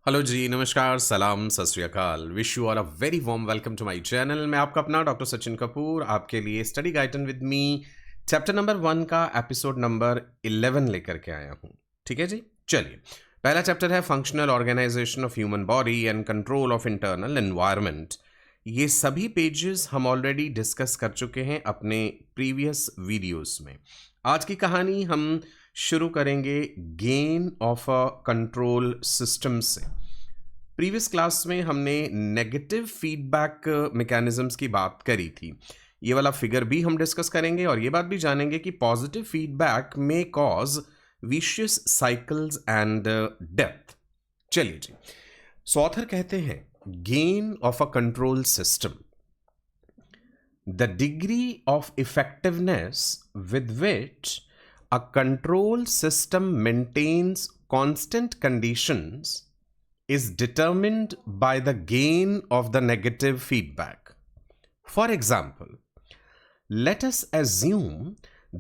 Hello जी, नमस्कार, सलाम, सत श्री अकाल। Wish you all a very warm welcome to my channel. मैं आपका अपना डॉक्टर सचिन कपूर आपके लिए study guidance with me chapter number 1 का एपिसोड नंबर 11 लेकर के आया हूँ। ठीक है जी, चलिए। पहला चैप्टर है functional organisation of human body and control of internal environment. ये सभी पेजेस हम ऑलरेडी डिस्कस कर चुके हैं अपने प्रीवियस वीडियोस में। आज की कहानी हम शुरू करेंगे gain of a control system से। प्रीवियस क्लास में हमने नेगेटिव फीडबैक मैकेनिज्म्स की बात करी थी। ये वाला फिगर भी हम डिस्कस करेंगे और ये बात भी जानेंगे कि पॉजिटिव फीडबैक में cause vicious cycles and depth. चलिए जी, सो ऑथर कहते हैं gain of a control system, the degree of effectiveness with which a control system maintains constant conditions is determined by the gain of the negative feedback. For example, let us assume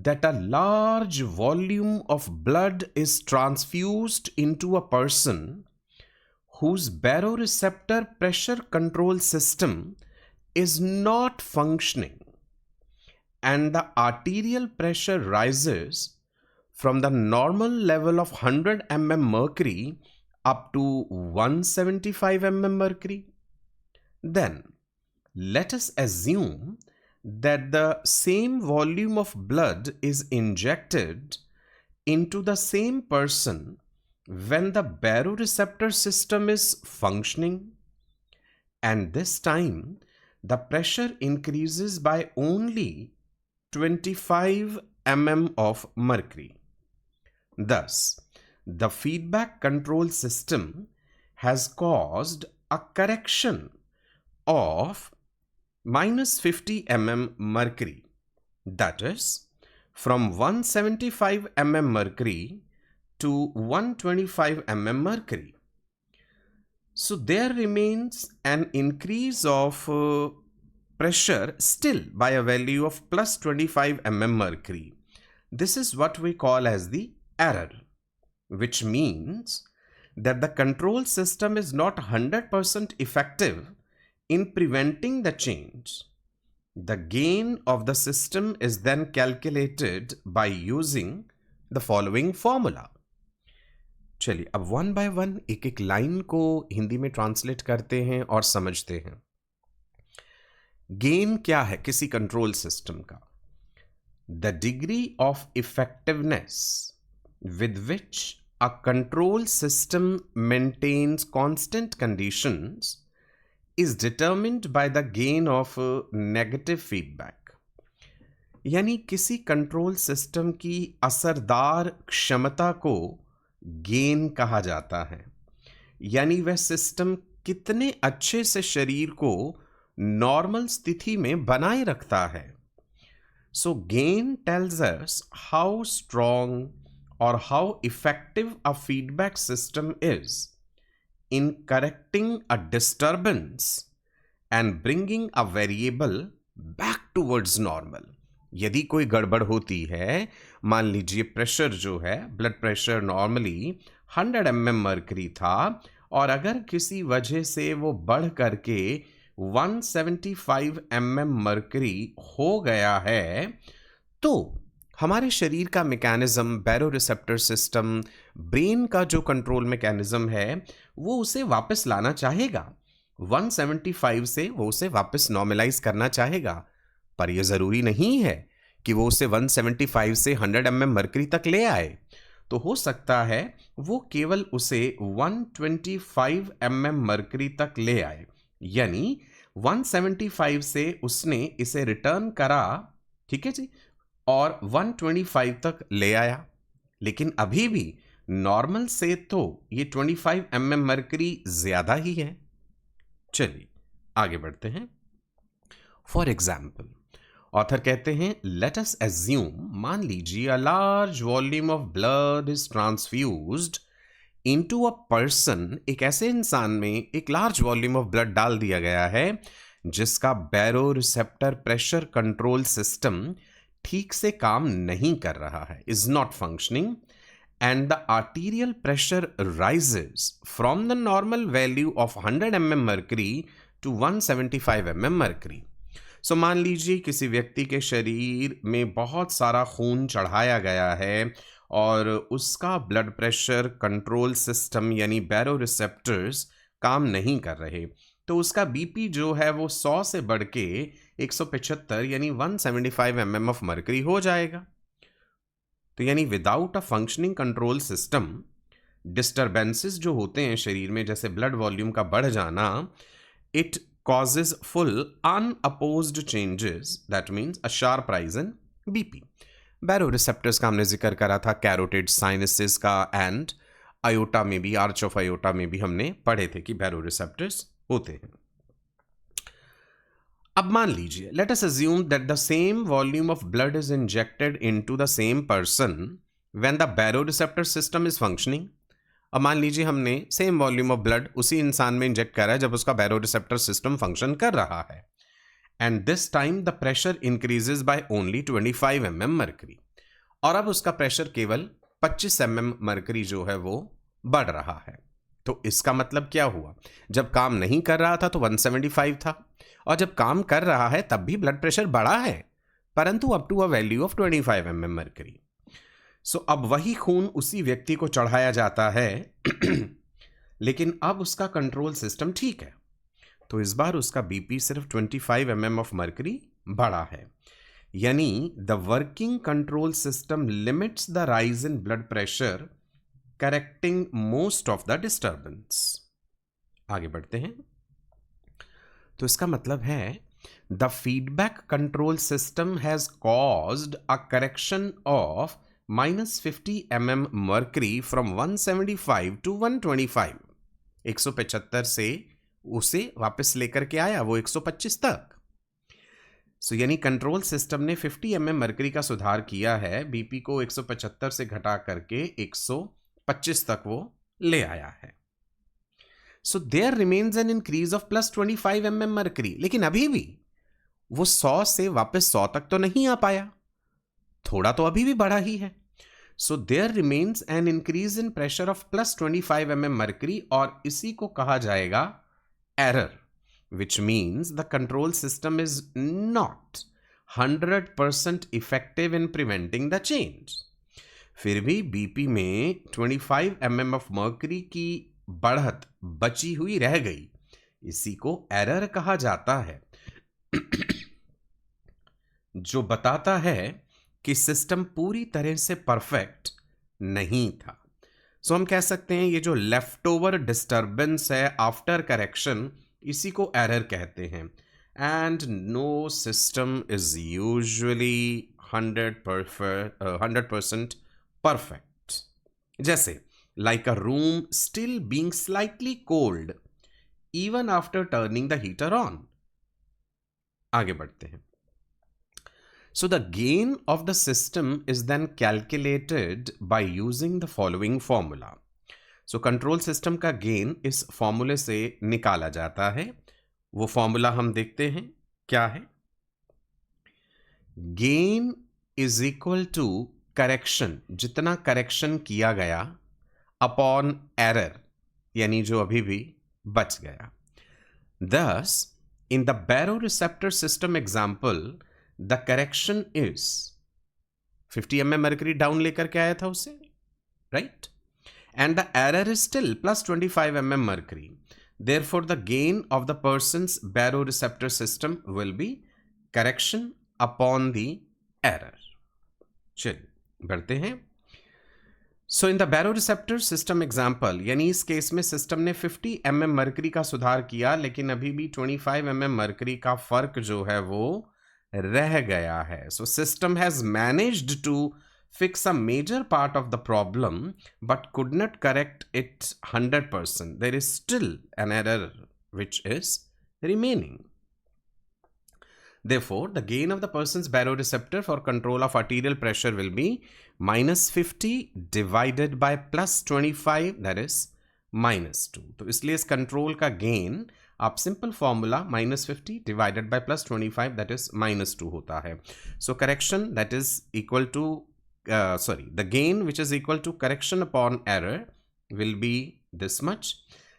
that a large volume of blood is transfused into a person whose baroreceptor pressure control system is not functioning, and the arterial pressure rises from the normal level of 100 mm mercury up to 175 mm mercury. Then let us assume that the same volume of blood is injected into the same person when the baroreceptor system is functioning, and this time the pressure increases by only 25 mm of mercury. Thus, the feedback control system has caused a correction of minus 50 mm mercury, that is, from 175 mm mercury to 125 mm mercury. So there remains an increase of pressure still by a value of plus 25 mm mercury. This is what we call as the error, which means that the control system is not 100% effective in preventing the change. The gain of the system is then calculated by using the following formula. चलिए, अब one by one एक एक line को हिंदी में translate करते हैं और समझते हैं। गेन क्या है किसी कंट्रोल सिस्टम का? The degree of effectiveness with which a control system maintains constant conditions is determined by the gain of negative feedback. यानी किसी कंट्रोल सिस्टम की असरदार क्षमता को गेन कहा जाता है, यानी वह सिस्टम कितने अच्छे से शरीर को नॉर्मल स्थिति में बनाए रखता है। So gain tells us how strong और how effective a feedback system is in correcting a disturbance and bringing a variable back towards normal. यदि कोई गड़बड़ होती है, मान लीजिए प्रेशर जो है, blood pressure normally 100 mm mercury था और अगर किसी वजह से वो बढ़ करके 175 mm मर्करी हो गया है, तो हमारे शरीर का मैकेनिज्म, बैरोरिसेप्टर सिस्टम, ब्रेन का जो कंट्रोल मैकेनिज्म है, वो उसे वापस लाना चाहेगा। 175 से वो उसे वापस नॉर्मलाइज करना चाहेगा, पर यह जरूरी नहीं है कि वो उसे 175 से 100 mm मर्करी तक ले आए। तो हो सकता है वो केवल उसे 125 mm मर्करी तक ले आए, यानी 175 से उसने इसे रिटर्न करा, ठीक है जी, और 125 तक ले आया। लेकिन अभी भी नॉर्मल से तो ये 25 mm मर्करी ज्यादा ही है। चलिए आगे बढ़ते हैं। फॉर एग्जाम्पल, ऑथर कहते हैं लेट अस एज्यूम, मान लीजिए a large volume of blood is transfused into a person, एक ऐसे इंसान में एक लार्ज वॉल्यूम ऑफ ब्लड डाल दिया गया है जिसका बैरोरिसेप्टर प्रेशर कंट्रोल सिस्टम ठीक से काम नहीं कर रहा है, is not functioning, and the arterial pressure rises from the normal value of 100 mm mercury to 175 mm mercury. सो मान लीजिए किसी व्यक्ति के शरीर में बहुत सारा खून चढ़ाया गया है और उसका ब्लड प्रेशर कंट्रोल सिस्टम यानी बैरो रिसेप्टर्स काम नहीं कर रहे, तो उसका बीपी जो है वो 100 से बढ़ के 175 यानी 175 mm ऑफ मर्करी हो जाएगा. तो यानी without a functioning control system disturbances जो होते हैं शरीर में, जैसे ब्लड वॉल्यूम का बढ़ जाना, it causes full unopposed changes, that means a sharp rise in BP. Baroreceptors का हमने जिक्र करा था, कैरोटिड साइनसेस का, एंड आयोटा में भी, आर्च ऑफ आयोटा में भी हमने पढ़े थे कि बैरोरिसेप्टर्स होते हैं. अब मान लीजिए, let us assume that the same volume of blood is injected into the same person when the baroreceptor system is functioning. अब मान लीजिए हमने सेम वॉल्यूम ऑफ ब्लड उसी इंसान में इंजेक्ट करा है जब उसका बैरोरिसेप्टर सिस्टम फंक्शन कर रहा है, and this time the pressure increases by only 25 mm mercury, और अब उसका प्रेशर केवल 25 mm मर्करी जो है वो बढ़ रहा है. तो इसका मतलब क्या हुआ, जब काम नहीं कर रहा था तो 175 था, और जब काम कर रहा है तब भी ब्लड प्रेशर बढ़ा है, परंतु up to a value of 25 mm mercury. So अब वही खून उसी व्यक्ति को चढ़ाया जाता है लेकिन अब उसका कंट्रोल सिस्टम ठीक है, तो इस बार उसका बीपी सिर्फ 25 mm ऑफ मर्करी बढ़ा है. यानी the working control system limits the rise in blood pressure, correcting most of the disturbance. आगे बढ़ते हैं. तो इसका मतलब है the feedback control system has caused a correction of -50 mm mercury from 175 to 125. 175 से उसे वापस लेकर के आया वो 125 तक. सो यानी कंट्रोल सिस्टम ने 50 mm मर्करी का सुधार किया है, बीपी को 175 से घटा करके 125 तक वो ले आया है. So there remains an increase of +25 mm mercury. लेकिन अभी भी वो 100 से वापस 100 तक तो नहीं आ पाया, थोड़ा तो अभी भी बढ़ा ही है. So there remains an increase in pressure of +25 mm mercury, और इसी को कहा जाएगा error, which means the control system is not 100% effective in preventing the change. फिर भी बीपी में 25 mm ऑफ मर्करी की बढ़त बची हुई रह गई, इसी को एरर कहा जाता है जो बताता है कि सिस्टम पूरी तरह से परफेक्ट नहीं था. सो हम कह सकते हैं ये जो लेफ्ट ओवर डिस्टर्बेंस है आफ्टर करेक्शन, इसी को एरर कहते हैं. And no system is usually 100% perfect. जैसे like a room still being slightly cold even after turning the heater on. आगे बढ़ते हैं. So the gain of the system is then calculated by using the following formula. So control system का gain इस फॉर्मूले से निकाला जाता है. वो फॉर्मूला हम देखते हैं क्या है. Gain is equal to correction, जितना करेक्शन किया गया, अपॉन एरर, यानी जो अभी भी बच गया. Thus, in the baroreceptor system example, the correction is 50 mm mercury down लेकर के आया था उसे, right? And the error is still +25 mm mercury. Therefore, the gain of the person's baroreceptor system will be correction upon the error. चलिए बढ़ते हैं. So in the baroreceptor system example, यानी इस केस में सिस्टम ने 50 mm mercury का सुधार किया, लेकिन अभी भी 25 mm mercury का फर्क जो है वो रह गया है. So system has managed to fix a major part of the problem but could not correct it 100%. There is still an error which is remaining. Therefore, the gain of the person's baroreceptor for control of arterial pressure will be -50 divided by +25, that is -2. तो इसलिए इस control का gain आप simple formula -50 divided by +25, that is -2 होता है. So correction that is equal to the gain which is equal to correction upon error will be this much.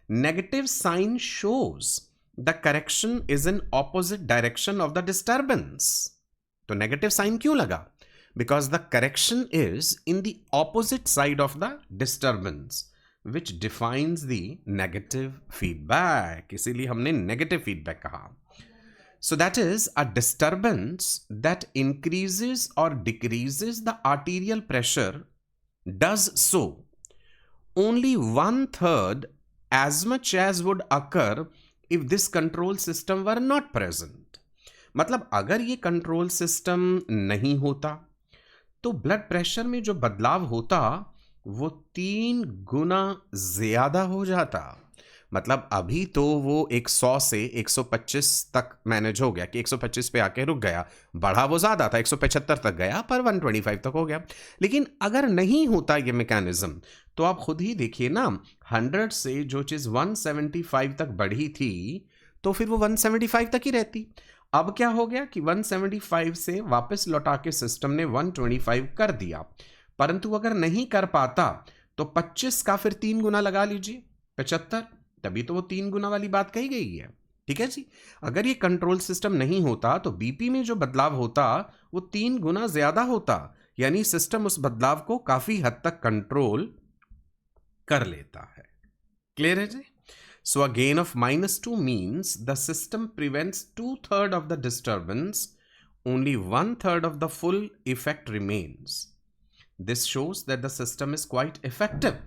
Negative sign shows the correction is in opposite direction of the disturbance. तो negative sign क्यों लगा? Because the correction is in the opposite side of the disturbance, which defines the negative feedback. इसीलिए हमने negative feedback कहा. So that is a disturbance that increases or decreases the arterial pressure does so only 1/3 as much as would occur if this control system were not present. मतलब अगर ये control system नहीं होता तो blood pressure में जो बदलाव होता वो 3 गुना ज्यादा हो जाता. मतलब अभी तो वो 100 से 125 तक मैनेज हो गया कि 125 पे आके रुक गया, बढ़ा वो ज़्यादा था, 175 तक गया पर 125 तक हो गया. लेकिन अगर नहीं होता ये मैकेनिज्म तो आप खुद ही देखिए ना, 100 से जो चीज़ 175 तक बढ़ी थी तो फिर वो 175 तक ही रहती. अब क्या हो गया कि 175 से वापस लौटा के सिस्टम ने 125 कर दिया, परंतु अगर नहीं कर पाता तो 25 का फिर 3 गुना लगा लीजिए, 75, तभी तो वो 3 गुना वाली बात कही गई है. ठीक है जी. अगर ये कंट्रोल सिस्टम नहीं होता तो बीपी में जो बदलाव होता वो 3 गुना ज्यादा होता, यानी सिस्टम उस बदलाव को काफी हद तक कंट्रोल कर लेता है. क्लियर है जी. So a gain of -2 means the system prevents 2/3 of the disturbance, only 1/3 of the full effect remains. This shows that the system is quite effective,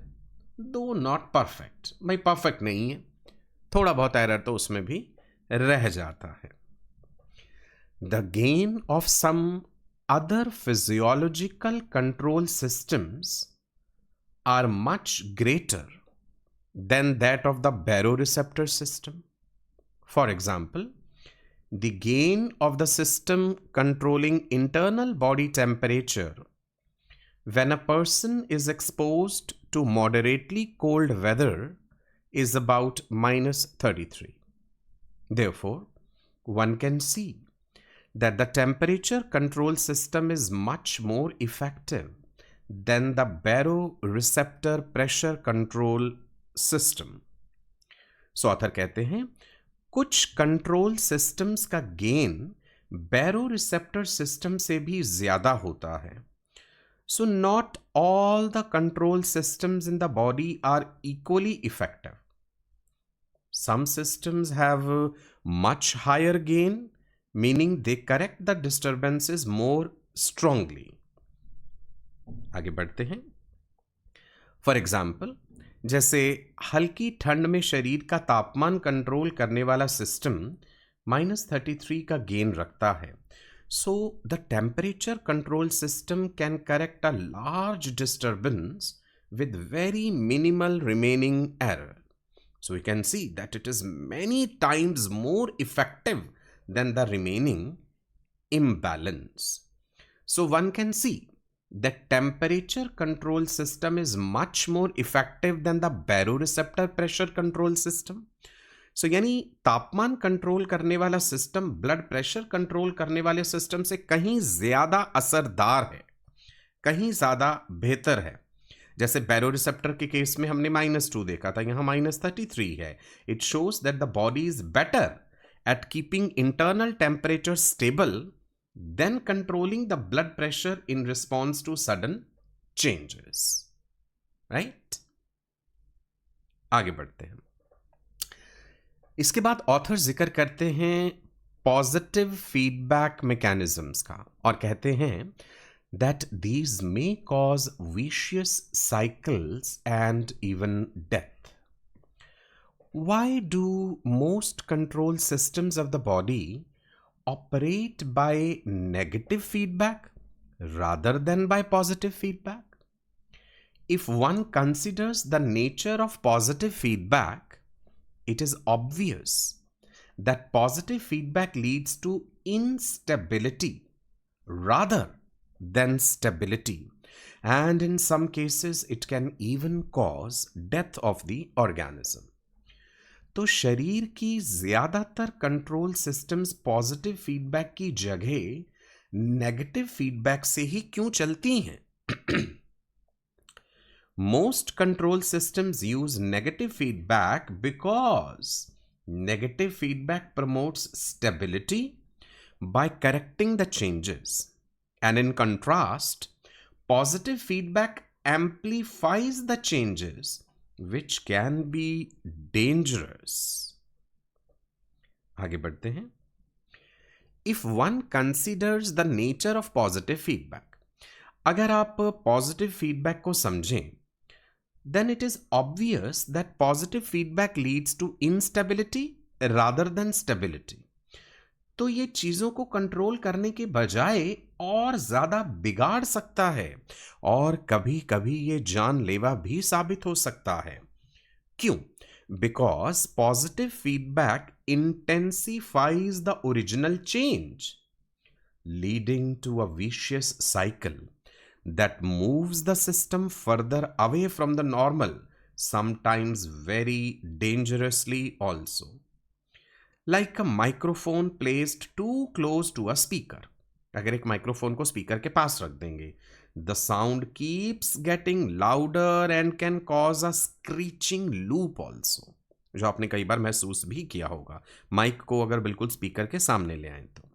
though not perfect. भाई परफेक्ट नहीं है, थोड़ा बहुत एरर तो उसमें भी रह जाता है. The gain of some other physiological control systems are much greater than that of the baroreceptor system. For example, the gain of the system controlling internal body temperature when a person is exposed to moderately cold weather is about -33. Therefore, one can see that the temperature control system is much more effective than the baroreceptor pressure control system. So author कहते हैं कुछ control systems का gain baroreceptor system से भी ज्यादा होता है. So not all the control systems in the body are equally effective. Some systems have much higher gain, meaning they correct the disturbances more strongly. आगे बढ़ते हैं. For example, जैसे हल्की ठंड में शरीर का तापमान कंट्रोल करने वाला सिस्टम -33 का गेन रखता है. So the temperature control system can correct a large disturbance with very minimal remaining error. So we can see that it is many times more effective than the remaining imbalance. So one can see that temperature control system is much more effective than the baroreceptor pressure control system. सो यानी तापमान control करने वाला system blood pressure control करने वाले system से कहीं ज्यादा असरदार है, कहीं ज्यादा बेहतर है. जैसे बैरोरिसेप्टर के केस में हमने -2 देखा था, यहां -33 है. It shows that the body is better at keeping internal temperature stable than controlling the blood pressure in response to sudden changes. Right, आगे बढ़ते हैं. इसके बाद ऑथर जिक्र करते हैं पॉजिटिव फीडबैक मैकेनिज्म्स का और कहते हैं that these may cause vicious cycles and even death. Why do most control systems of the body operate by negative feedback rather than by positive feedback? If one considers the nature of positive feedback, it is obvious that positive feedback leads to instability rather than stability, and in some cases it can even cause death of the organism. तो शरीर की ज्यादातर control systems positive feedback की जगह negative feedback से ही क्यों चलती हैं? Most control systems use negative feedback because negative feedback promotes stability by correcting the changes. And in contrast, positive feedback amplifies the changes, which can be dangerous. आगे बढ़ते हैं. If one considers the nature of positive feedback, अगर आप positive feedback को समझें, then it is obvious that positive feedback leads to instability rather than stability. तो ये चीजों को कंट्रोल करने के बजाय और ज्यादा बिगाड़ सकता है और कभी कभी ये जानलेवा भी साबित हो सकता है. क्यों? Because positive feedback intensifies the original change, leading to a vicious cycle that moves the system further away from the normal, sometimes very dangerously also. Like a microphone placed too close to a speaker. अगर एक microphone को speaker के पास रख देंगे, the sound keeps getting louder and can cause a screeching loop also. जो आपने कई बार महसूस भी किया होगा माइक को अगर बिल्कुल स्पीकर के सामने ले आए तो.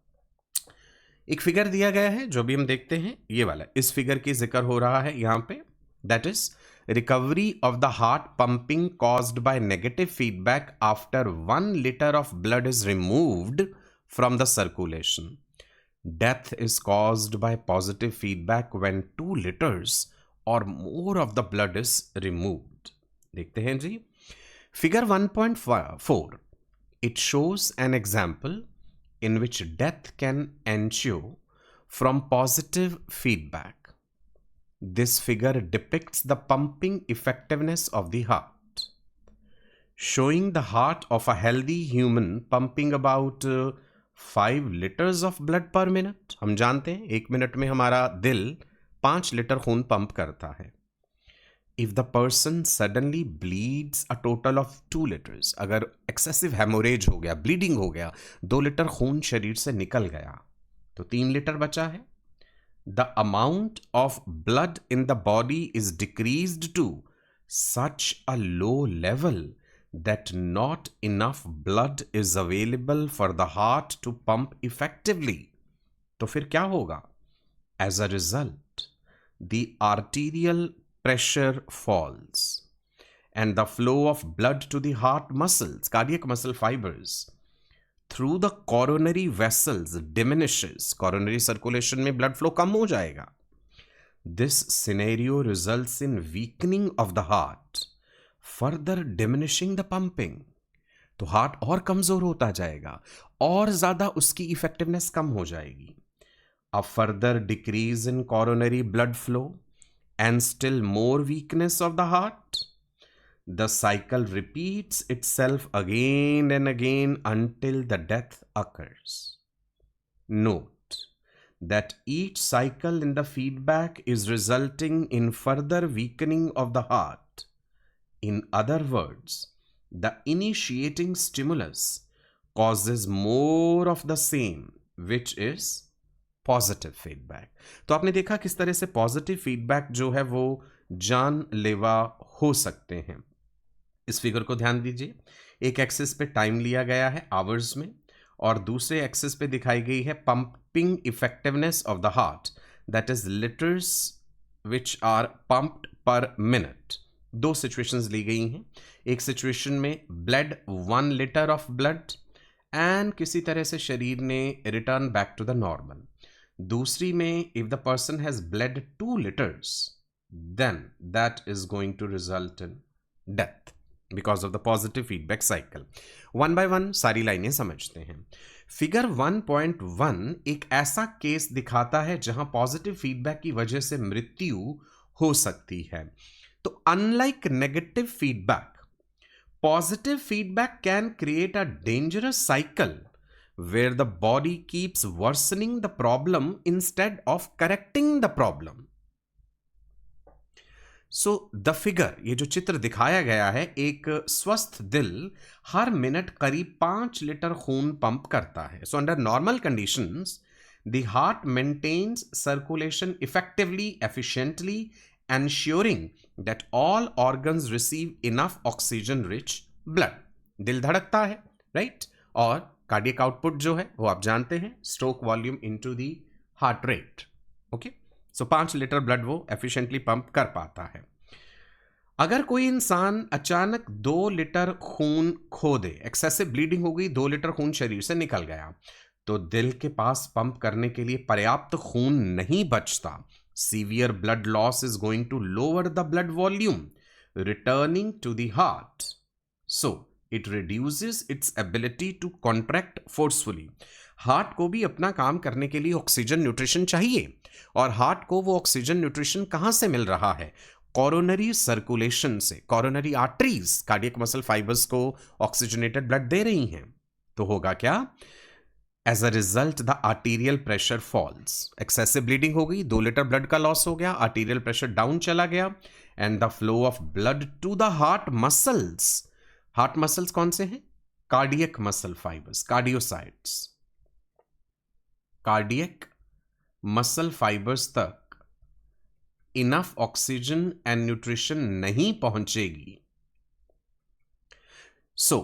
एक फिगर दिया गया है जो भी हम देखते हैं, ये वाला. इस फिगर की जिक्र हो रहा है यहां पे. That is recovery of the heart pumping caused by negative feedback after 1 liter of blood is removed from the circulation. Death is caused by positive feedback when 2 liters or more of the blood is removed. देखते हैं जी. Figure 1.4. It shows an example in which death can ensue from positive feedback. This figure depicts the pumping effectiveness of the heart, showing the heart of a healthy human pumping about 5 liters of blood per minute. हम जानते हैं 1 minute में हमारा दिल 5 litre खून pump करता है. If the person suddenly bleeds a total of 2 liters, अगर excessive hemorrhage हो गया, bleeding हो गया, 2 लीटर खून शरीर से निकल गया, तो 3 लीटर बचा है. The amount of blood in the body is decreased to such a low level that not enough blood is available for the heart to pump effectively. तो फिर क्या होगा? As a result, the arterial pressure falls and the flow of blood to the heart muscles, cardiac muscle fibers, through the coronary vessels diminishes. Coronary circulation में blood flow कम हो जाएगा. This scenario results in weakening of the heart, further diminishing the pumping. तो heart और कमजोर होता जाएगा और ज्यादा उसकी इफेक्टिवनेस कम हो जाएगी. A further decrease in coronary blood flow and still more weakness of the heart. The cycle repeats itself again and again until the death occurs. Note that each cycle in the feedback is resulting in further weakening of the heart. In other words, the initiating stimulus causes more of the same, which is positive feedback. तो आपने देखा किस तरह से positive feedback जो है वो जानलेवा हो सकते हैं. इस फिगर को ध्यान दीजिए. एक एक्सिस पे टाइम लिया गया है आवर्स में और दूसरे एक्सिस पे दिखाई गई है pumping effectiveness of the heart, that is litres which are pumped per minute. 2 situations ली गई हैं. एक सिचुएशन में blood 1 liter of blood and किसी तरह से शरीर ने return back to the normal. दूसरी में if the person has bled 2 liters, then that is going to result in death because of the positive feedback cycle. 1 by 1 सारी लाइनें समझते हैं. फिगर 1.1 एक ऐसा केस दिखाता है जहां पॉजिटिव फीडबैक की वजह से मृत्यु हो सकती है. तो unlike negative feedback, positive feedback can create a dangerous cycle where the body keeps worsening the problem instead of correcting the problem. So the figure, ये जो चित्र दिखाया गया है, एक स्वस्थ दिल हर मिनट करीब 5 लीटर खून पंप करता है. So under normal conditions, The heart maintains circulation effectively, efficiently, ensuring that all organs receive enough oxygen-rich blood. दिल धड़कता है, right? और कार्डियक आउटपुट जो है वो आप जानते हैं, stroke volume into the heart rate. Okay, so 5 litre blood वो एफिशिएंटली पंप कर पाता है. अगर कोई इंसान अचानक 2 लीटर खून खो दे, एक्सेसिव ब्लीडिंग हो गई, 2 लीटर खून शरीर से निकल गया, तो दिल के पास पंप करने के लिए पर्याप्त खून नहीं बचता. Severe blood loss is going to lower the blood volume returning to the heart, so it reduces its ability to contract forcefully. Heart को भी अपना काम करने के लिए ऑक्सीजन न्यूट्रिशन चाहिए, और हार्ट को वो ऑक्सीजन न्यूट्रिशन कहां से मिल रहा है? कोरोनरी सर्कुलेशन से. Coronary arteries cardiac muscle fibres को ऑक्सीजनेटेड ब्लड दे रही हैं. तो होगा क्या? As a result the arterial pressure falls. Excessive bleeding हो गई, 2 लीटर ब्लड का लॉस हो गया, आर्टीरियल प्रेशर डाउन चला गया, and the flow of blood to the heart muscles. Heart muscles कौन से हैं? Cardiac muscle fibres, cardiocytes. Cardiac muscle fibres तक इनफ ऑक्सीजन एंड न्यूट्रिशन नहीं पहुंचेगी. सो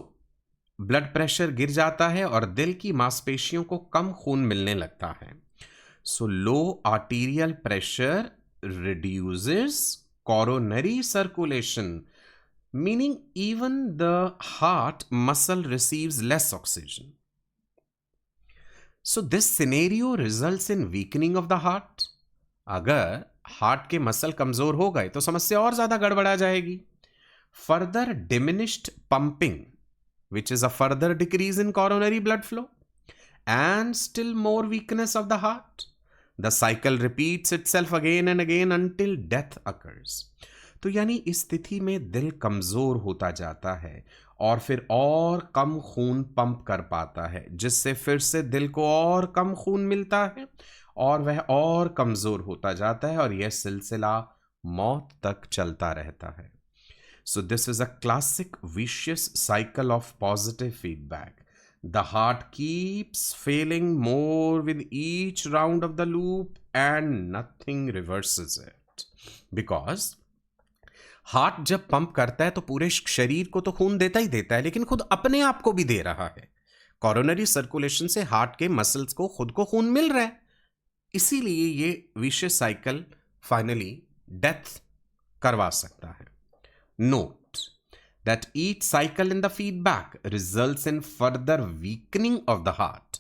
ब्लड प्रेशर गिर जाता है और दिल की मांसपेशियों को कम खून मिलने लगता है. So low arterial pressure reduces coronary circulation, meaning even the heart muscle receives less oxygen. So this scenario results in weakening of the heart. अगर हार्ट के मसल कमजोर हो गए तो समस्या और ज्यादा गड़बड़ा जाएगी. Further diminished pumping, which is a further decrease in coronary blood flow, and still more weakness of the heart. The cycle repeats itself again and again until death occurs. तो यानी इस स्थिति में दिल कमजोर होता जाता है और फिर और कम खून पंप कर पाता है, जिससे फिर से दिल को और कम खून मिलता है और वह और कमजोर होता जाता है, और यह सिलसिला मौत तक चलता रहता है. So this is a classic vicious cycle of positive feedback. The heart keeps failing more with each round of the loop and nothing reverses it. Because heart जब पंप करता है तो पूरे शरीर को तो खून देता ही देता है, लेकिन खुद अपने आप को भी दे रहा है. कोरोनरी सर्कुलेशन से हार्ट के मसल्स को खुद को खून मिल रहा है, इसीलिए ये विशियस साइकिल फाइनली डेथ करवा सकता है. Note that each cycle in the feedback results in further weakening of the heart.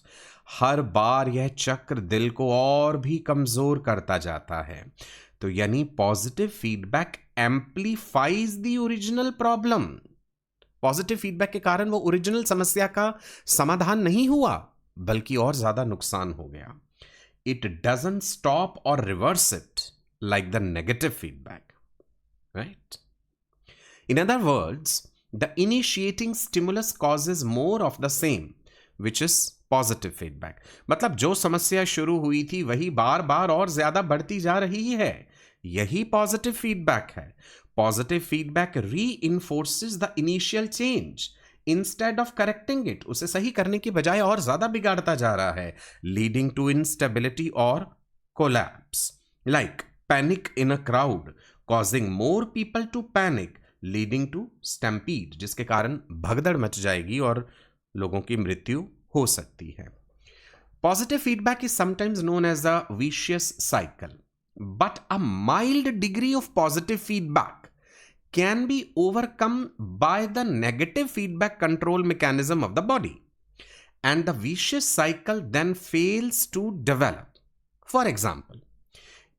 हर बार यह चक्र दिल को और भी कमजोर करता जाता है. तो यानी positive feedback amplifies the original problem. Positive feedback के कारण वो ओरिजिनल समस्या का समाधान नहीं हुआ, बल्कि और ज्यादा नुकसान हो गया. इट डजंट स्टॉप और reverse it like the negative feedback, right? In other words, the initiating stimulus causes more of the same, which is positive feedback. मतलब जो समस्या शुरू हुई थी वही बार बार और ज्यादा बढ़ती जा रही है, यही पॉजिटिव फीडबैक है. Positive feedback reinforces the initial change instead of correcting it. उसे सही करने की बजाय और ज्यादा बिगाड़ता जा रहा है, leading to instability or collapse. Like panic in a crowd, causing more people to panic, leading to stampede, जिसके कारण भगदड़ मच जाएगी और लोगों की मृत्यु हो सकती है. Positive feedback is sometimes known as a vicious cycle, but a mild degree of positive feedback can be overcome by the negative feedback control mechanism of the body, and the vicious cycle then fails to develop. For example,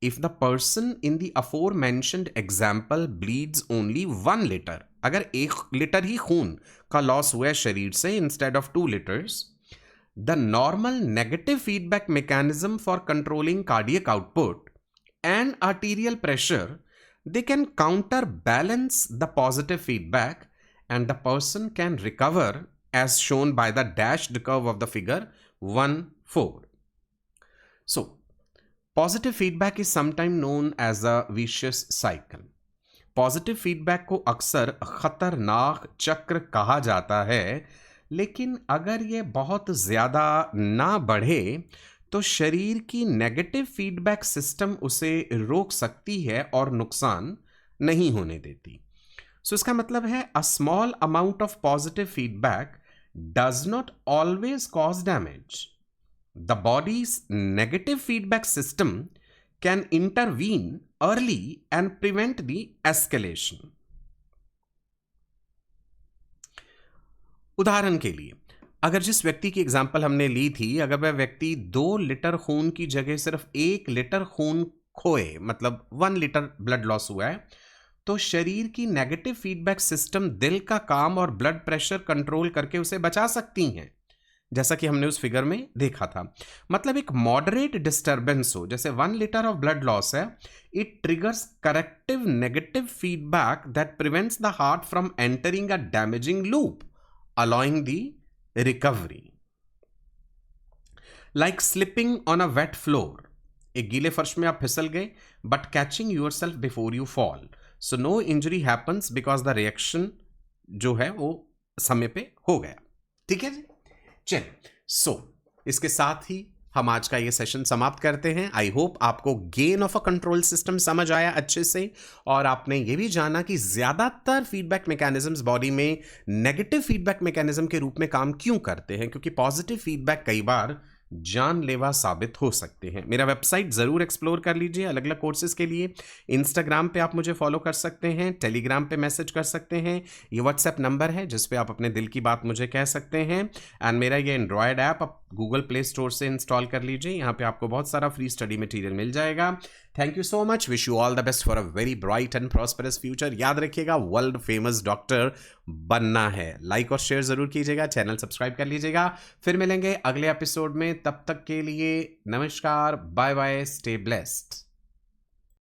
if the person in the aforementioned example bleeds only 1 liter, अगर 1 litre ही खून का loss हुआ है शरीर से instead of 2 liters, the normal negative feedback mechanism for controlling cardiac output and arterial pressure, they can counterbalance the positive feedback and the person can recover as shown by the dashed curve of the figure 1-4. So positive feedback is sometime known as a vicious cycle. Positive feedback को अक्सर खतरनाक चक्र कहा जाता है, लेकिन अगर यह बहुत ज्यादा ना बढ़े तो शरीर की नेगेटिव फीडबैक सिस्टम उसे रोक सकती है और नुकसान नहीं होने देती। सो इसका मतलब है a small amount of positive feedback does not always cause damage. The bodies negative feedback system can intervene early and prevent the escalation. उदाहरण के लिए, अगर जिस व्यक्ति की एग्जाम्पल हमने ली थी, अगर वह व्यक्ति 2 लीटर खून की जगह सिर्फ 1 लीटर खून खोए, मतलब 1 लीटर ब्लड लॉस हुआ है, तो शरीर की नेगेटिव फीडबैक सिस्टम दिल का काम और ब्लड प्रेशर कंट्रोल करके उसे बचा सकती हैं, जैसा कि हमने उस फिगर में देखा था। मतलब एक मॉडरेट डिस्टर्बेंस हो, जैसे 1 लीटर ऑफ ब्लड लॉस है, it triggers corrective negative feedback that prevents the heart from entering a damaging loop, allowing the recovery. Like slipping on a wet floor. एक गीले फर्श में आप फिसल गए, but catching yourself before you fall. So no injury happens because the reaction जो है वो समय पे हो गया। ठीक है जी, चलिए। सो इसके साथ ही हम आज का ये सेशन समाप्त करते हैं। आई होप आपको gain of a control system समझ आया अच्छे से, और आपने ये भी जाना कि ज्यादातर फीडबैक मैकेनिज्म्स बॉडी में नेगेटिव फीडबैक मैकेनिज्म के रूप में काम क्यों करते हैं, क्योंकि पॉजिटिव फीडबैक कई बार जानलेवा साबित हो सकते हैं। मेरा वेबसाइट ज़रूर एक्सप्लोर कर लीजिए अलग अलग कोर्सेज के लिए। इंस्टाग्राम पे आप मुझे फॉलो कर सकते हैं, टेलीग्राम पे मैसेज कर सकते हैं, ये व्हाट्सएप नंबर है जिस पे आप अपने दिल की बात मुझे कह सकते हैं। एंड मेरा ये एंड्रॉयड ऐप आप गूगल प्ले स्टोर से इंस्टॉल कर लीजिए, यहाँ पे आपको बहुत सारा फ्री स्टडी मटेरियल मिल जाएगा। Thank you so much, wish you all the best for a very bright and prosperous future. याद रखिएगा, वर्ल्ड फेमस डॉक्टर बनना है। लाइक और शेयर जरूर कीजिएगा, चैनल सब्सक्राइब कर लीजिएगा। फिर मिलेंगे अगले एपिसोड में, तब तक के लिए नमस्कार, बाय बाय, स्टे ब्लेस्ड।